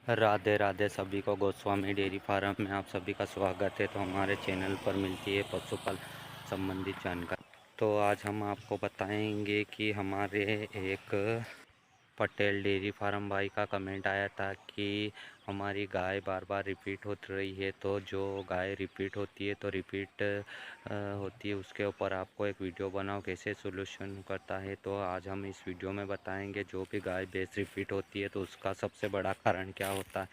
राधे राधे सभी को। Goswami dairy farm में आप सभी का स्वागत है। तो हमारे चैनल पर मिलती है पशुपालन संबंधित जानकारी। तो आज हम आपको बताएंगे कि हमारे एक पटेल डेयरी फार्म भाई का कमेंट आया था कि हमारी गाय बार बार रिपीट हो रही है। तो जो गाय रिपीट होती है तो रिपीट होती है उसके ऊपर आपको एक वीडियो बनाओ कैसे सोल्यूशन करता है। तो आज हम इस वीडियो में बताएंगे जो भी गाय भैंस रिपीट होती है तो उसका सबसे बड़ा कारण क्या होता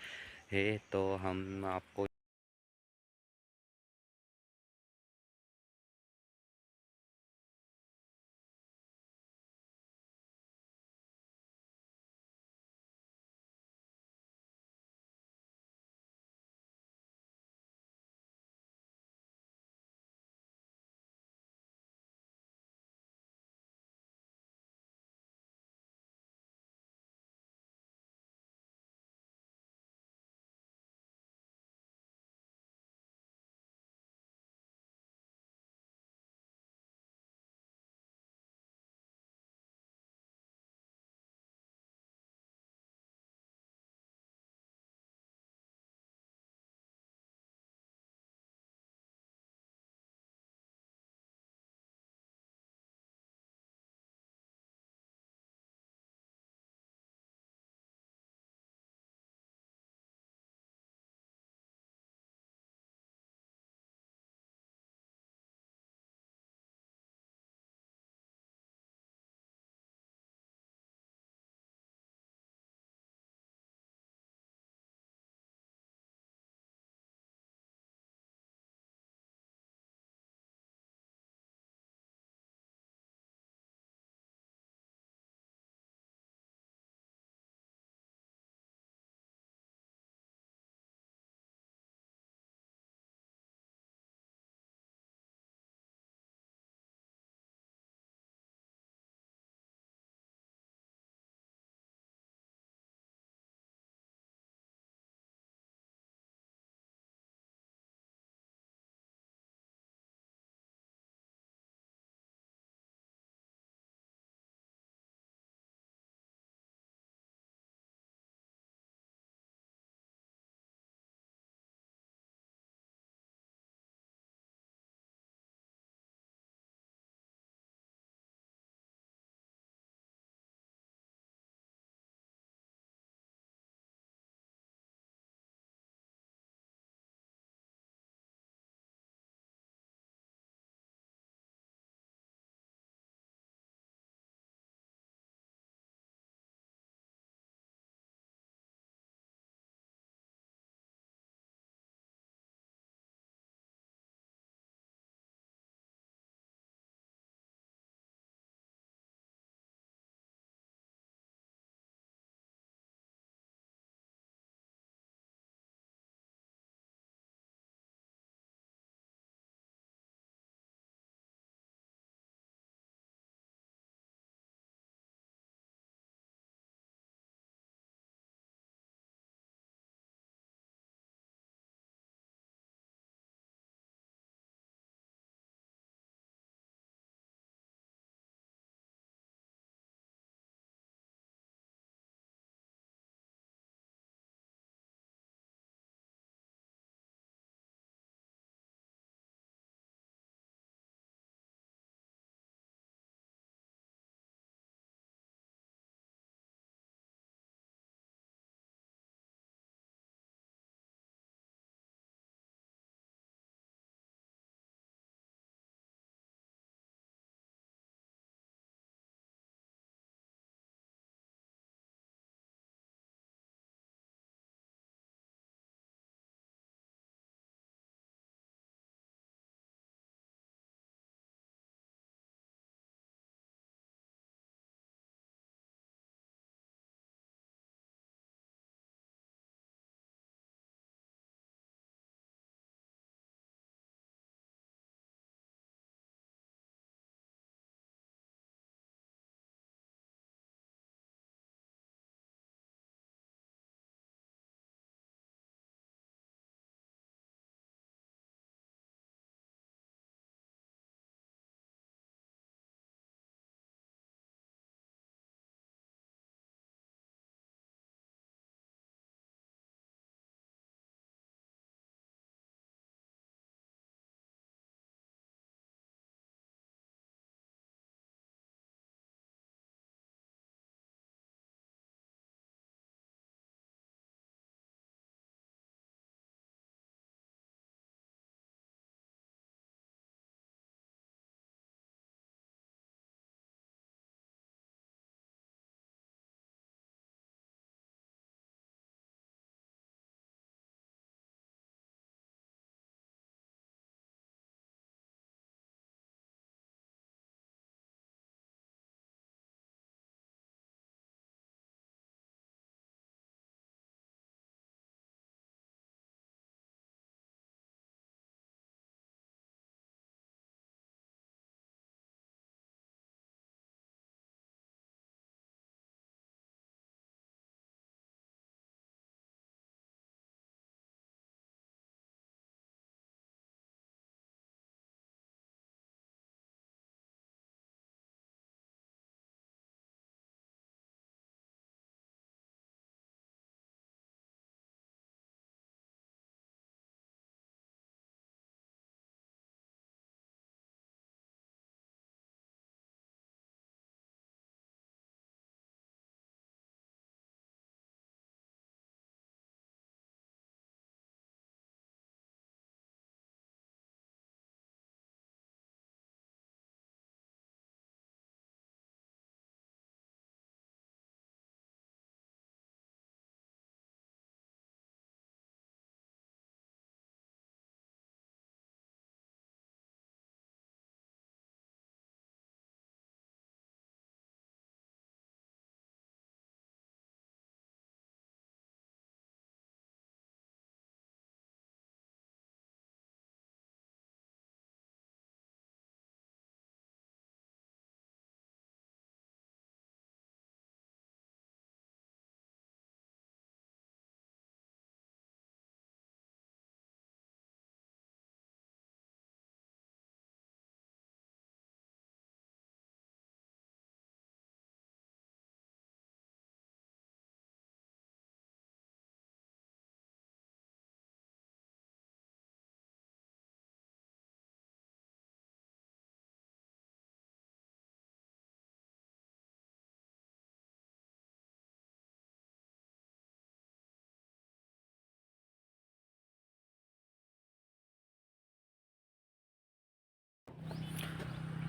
है। तो हम आपको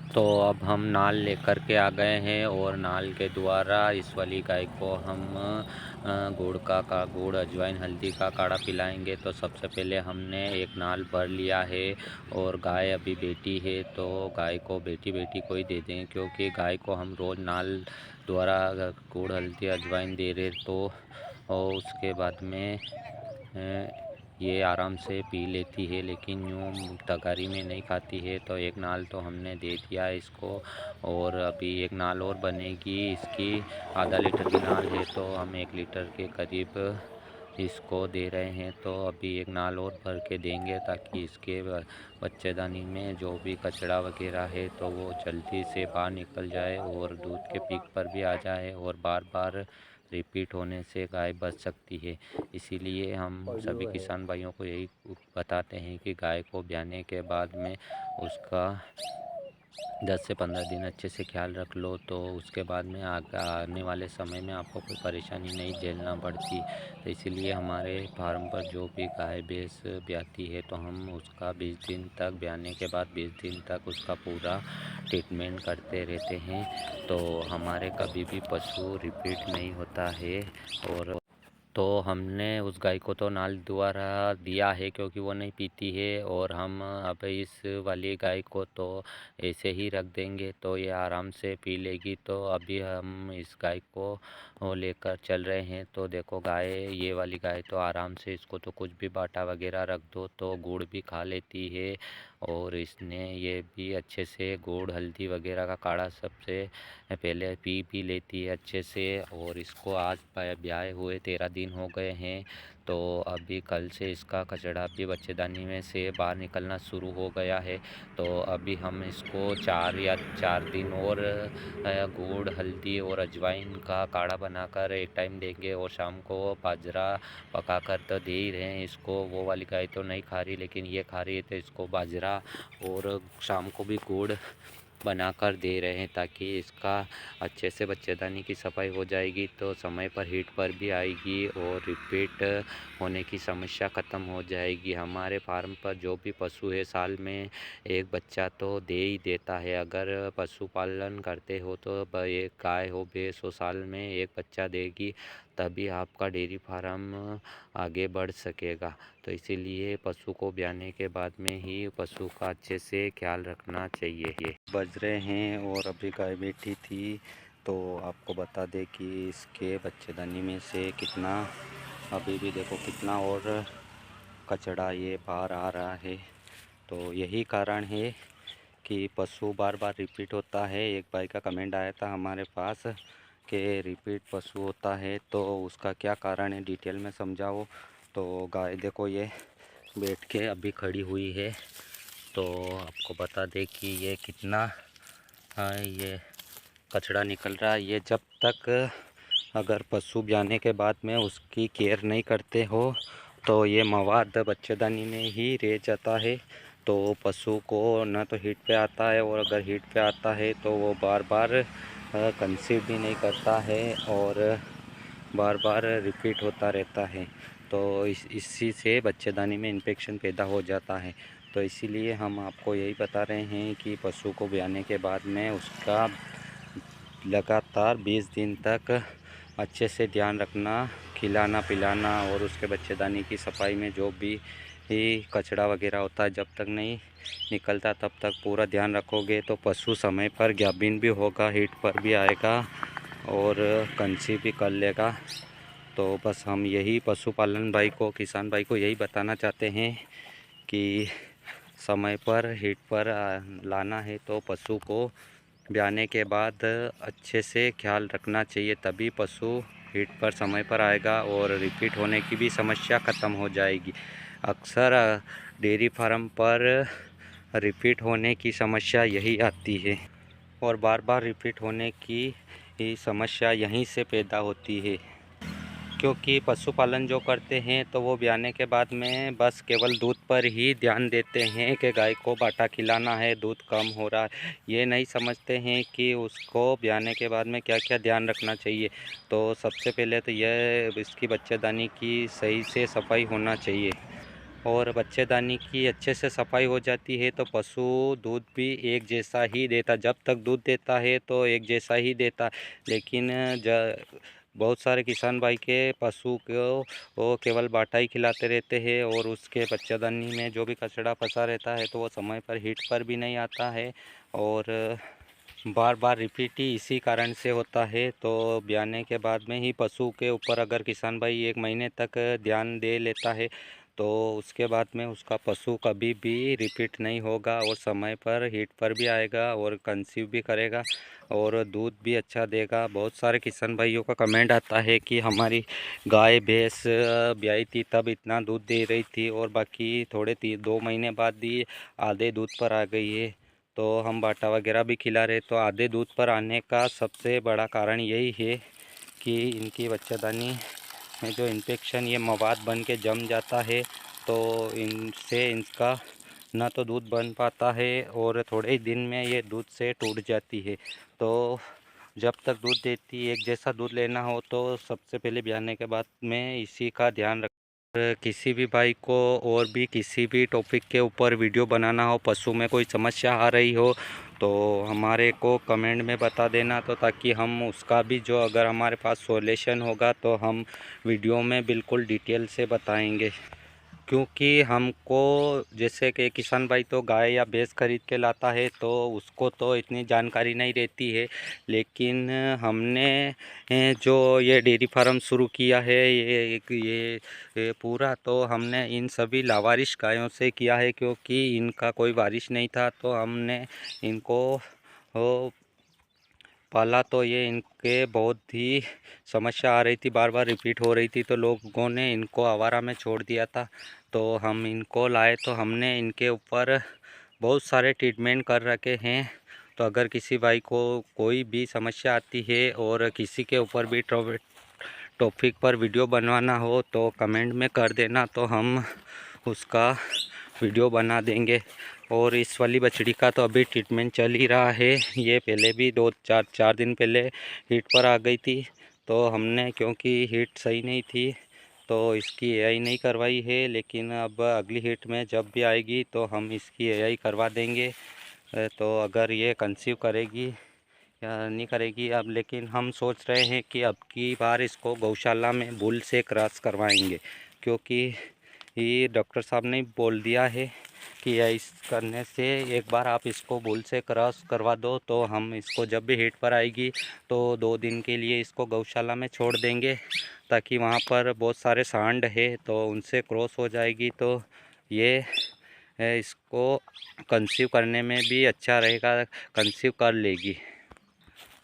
तो अब हम नाल लेकर के आ गए हैं और नाल के द्वारा इस वाली गाय को हम गुड़ अजवाइन हल्दी का काढ़ा पिलाएंगे। तो सबसे पहले हमने एक नाल भर लिया है और गाय अभी बेटी है तो गाय को बेटी को ही दे दें, क्योंकि गाय को हम रोज़ नाल द्वारा गुड़ हल्दी अजवाइन दे रहे तो और उसके बाद में ये आराम से पी लेती है, लेकिन यूँ तगारी में नहीं खाती है। तो एक नाल तो हमने दे दिया इसको और अभी एक नाल और बनेगी। इसकी आधा लीटर की नाल है तो हम 1 लीटर के करीब इसको दे रहे हैं। तो अभी एक नाल और भर के देंगे ताकि इसके बच्चेदानी में जो भी कचरा वगैरह है तो वो जल्दी से बाहर निकल जाए और दूध के पीक पर भी आ जाए और बार बार रिपीट होने से गाय बच सकती है। इसीलिए हम सभी किसान भाइयों को यही बताते हैं कि गाय को ब्याने के बाद में उसका 10 से 15 दिन अच्छे से ख्याल रख लो, तो उसके बाद में आने वाले समय में आपको कोई परेशानी नहीं झेलना पड़ती। तो इसीलिए हमारे फार्म पर जो भी गाय भैंस ब्याती है तो हम उसका 20 दिन तक ब्याने के बाद 20 दिन तक उसका पूरा ट्रीटमेंट करते रहते हैं। तो हमारे कभी भी पशु रिपीट नहीं होता है। और तो हमने उस गाय को तो नाल द्वारा दिया है क्योंकि वो नहीं पीती है, और हम अब इस वाली गाय को तो ऐसे ही रख देंगे तो ये आराम से पी लेगी। तो अभी हम इस गाय को लेकर चल रहे हैं। तो देखो गाय, ये वाली गाय तो आराम से, इसको तो कुछ भी बाटा वगैरह रख दो तो गुड़ भी खा लेती है और इसने ये भी अच्छे से गुड़ हल्दी वगैरह का काढ़ा सबसे पहले पी भी लेती है अच्छे से। और इसको आज ब्याए हुए 13 दिन हो गए हैं। तो अभी कल से इसका कचड़ा भी बच्चेदानी में से बाहर निकलना शुरू हो गया है। तो अभी हम इसको 4 दिन और गुड़ हल्दी और अजवाइन का काढ़ा बनाकर एक टाइम देंगे और शाम को बाजरा पकाकर तो दे ही रहे हैं इसको। वो वाली गाय तो नहीं खा रही, लेकिन ये खा रही है तो इसको बाजरा और शाम को भी गुड़ बनाकर दे रहे हैं ताकि इसका अच्छे से बच्चेदानी की सफाई हो जाएगी तो समय पर हीट पर भी आएगी और रिपीट होने की समस्या ख़त्म हो जाएगी। हमारे फार्म पर जो भी पशु है साल में एक बच्चा तो दे ही देता है। अगर पशुपालन करते हो तो एक गाय हो भैंस हो साल में एक बच्चा देगी, तभी आपका डेयरी फार्म आगे बढ़ सकेगा। तो इसीलिए पशु को ब्याने के बाद में ही पशु का अच्छे से ख्याल रखना चाहिए। बज रहे हैं और अभी गाय बैठी थी तो आपको बता दें कि इसके बच्चेदानी में से कितना, अभी भी देखो कितना और कचड़ा ये बाहर आ रहा है। तो यही कारण है कि पशु बार बार रिपीट होता है। एक भाई का कमेंट आया था हमारे पास कि रिपीट पशु होता है तो उसका क्या कारण है, डिटेल में समझाओ। तो गाय देखो ये बैठ के अभी खड़ी हुई है। तो आपको बता दें कि ये कितना ये कचड़ा निकल रहा है। ये जब तक अगर पशु ब्याने के बाद में उसकी केयर नहीं करते हो तो ये मवाद बच्चेदानी में ही रह जाता है। तो पशु को न तो हीट पे आता है, और अगर हीट पे आता है तो वो बार बार कंसीव भी नहीं करता है और बार बार रिपीट होता रहता है। तो इसी से बच्चेदानी में इन्फेक्शन पैदा हो जाता है। तो इसीलिए हम आपको यही बता रहे हैं कि पशु को ब्याने के बाद में उसका लगातार 20 दिन तक अच्छे से ध्यान रखना, खिलाना पिलाना और उसके बच्चेदानी की सफाई में जो भी कचड़ा वगैरह होता है जब तक नहीं निकलता तब तक पूरा ध्यान रखोगे तो पशु समय पर गाभिन भी होगा, हीट पर भी आएगा और कंसीव भी कर लेगा। तो बस हम यही पशुपालन भाई को, किसान भाई को यही बताना चाहते हैं कि समय पर हीट पर लाना है तो पशु को ब्याने के बाद अच्छे से ख्याल रखना चाहिए, तभी पशु हीट पर समय पर आएगा और रिपीट होने की भी समस्या ख़त्म हो जाएगी। अक्सर डेयरी फार्म पर रिपीट होने की समस्या यही आती है और बार बार रिपीट होने की समस्या यहीं से पैदा होती है, क्योंकि पशुपालन जो करते हैं तो वो ब्याने के बाद में बस केवल दूध पर ही ध्यान देते हैं कि गाय को बाटा खिलाना है, दूध कम हो रहा है। ये नहीं समझते हैं कि उसको ब्याने के बाद में क्या क्या ध्यान रखना चाहिए। तो सबसे पहले तो यह इसकी बच्चेदानी की सही से सफाई होना चाहिए। और बच्चेदानी की अच्छे से सफाई हो जाती है तो पशु दूध भी एक जैसा ही देता। जब तक दूध देता है तो एक जैसा ही देता, लेकिन बहुत सारे किसान भाई के पशु को वो केवल बाटा ही खिलाते रहते हैं और उसके बच्चेदानी में जो भी कचरा फंसा रहता है तो वो समय पर हीट पर भी नहीं आता है और बार बार रिपीट ही इसी कारण से होता है। तो ब्याने के बाद में ही पशु के ऊपर अगर किसान भाई 1 महीने तक ध्यान दे लेता है तो उसके बाद में उसका पशु कभी भी रिपीट नहीं होगा और समय पर हीट पर भी आएगा और कंसीव भी करेगा और दूध भी अच्छा देगा। बहुत सारे किसान भाइयों का कमेंट आता है कि हमारी गाय भैंस ब्याई थी तब इतना दूध दे रही थी और बाकी थोड़े 2 महीने बाद ही आधे दूध पर आ गई है। तो हम बाटा वगैरह भी खिला रहे, तो आधे दूध पर आने का सबसे बड़ा कारण यही है कि इनकी बच्चेदानी में जो इन्फेक्शन ये मवाद बन के जम जाता है तो इनसे इनका ना तो दूध बन पाता है और थोड़े ही दिन में ये दूध से टूट जाती है। तो जब तक दूध देती एक जैसा दूध लेना हो तो सबसे पहले ब्याने के बाद में इसी का ध्यान रख। किसी भी भाई को और भी किसी भी टॉपिक के ऊपर वीडियो बनाना हो, पशु में कोई समस्या आ रही हो तो हमारे को कमेंट में बता देना, तो ताकि हम उसका भी जो अगर हमारे पास सॉल्यूशन होगा तो हम वीडियो में बिल्कुल डिटेल से बताएंगे। क्योंकि हमको जैसे कि किसान भाई तो गाय या भैंस खरीद के लाता है तो उसको तो इतनी जानकारी नहीं रहती है, लेकिन हमने जो ये डेयरी फार्म शुरू किया है ये पूरा तो हमने इन सभी लावारिश गायों से किया है, क्योंकि इनका कोई वारिश नहीं था तो हमने इनको पाला। तो ये इनके बहुत ही समस्या आ रही थी, बार बार रिपीट हो रही थी तो लोगों ने इनको आवारा में छोड़ दिया था। तो हम इनको लाए तो हमने इनके ऊपर बहुत सारे ट्रीटमेंट कर रखे हैं। तो अगर किसी भाई को कोई भी समस्या आती है और किसी के ऊपर भी टॉपिक पर वीडियो बनवाना हो तो कमेंट में कर देना, तो हम उसका वीडियो बना देंगे। और इस वाली बछड़ी का तो अभी ट्रीटमेंट चल ही रहा है। ये पहले भी 2-4 दिन पहले हीट पर आ गई थी, तो हमने क्योंकि हीट सही नहीं थी तो इसकी एआई नहीं करवाई है, लेकिन अब अगली हीट में जब भी आएगी तो हम इसकी एआई करवा देंगे। तो अगर ये कंसीव करेगी या नहीं करेगी अब, लेकिन हम सोच रहे हैं कि अब की बार इसको गौशाला में बुल से क्रॉस करवाएंगे, क्योंकि ये डॉक्टर साहब ने बोल दिया है कि इस करने से एक बार आप इसको बुल से क्रॉस करवा दो तो हम इसको जब भी हीट पर आएगी तो 2 दिन के लिए इसको गौशाला में छोड़ देंगे, ताकि वहाँ पर बहुत सारे सांड है तो उनसे क्रॉस हो जाएगी तो ये इसको कंसीव करने में भी अच्छा रहेगा, कंसीव कर लेगी।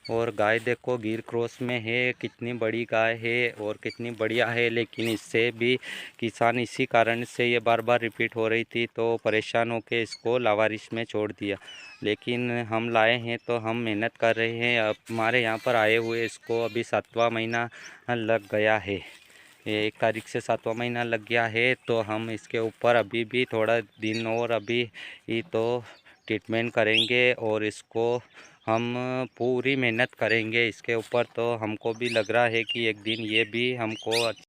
और गाय देखो गिर क्रॉस में है, कितनी बड़ी गाय है और कितनी बढ़िया है, लेकिन इससे भी किसान इसी कारण से ये बार बार रिपीट हो रही थी तो परेशान होकर इसको लावारिश में छोड़ दिया। लेकिन हम लाए हैं तो हम मेहनत कर रहे हैं। अब हमारे यहाँ पर आए हुए इसको अभी 7वां महीना लग गया है, 1 तारीख से 7वां महीना लग गया है। तो हम इसके ऊपर अभी भी थोड़ा दिन और अभी ही तो ट्रीटमेंट करेंगे और इसको हम पूरी मेहनत करेंगे इसके ऊपर। तो हमको भी लग रहा है कि एक दिन ये भी हमको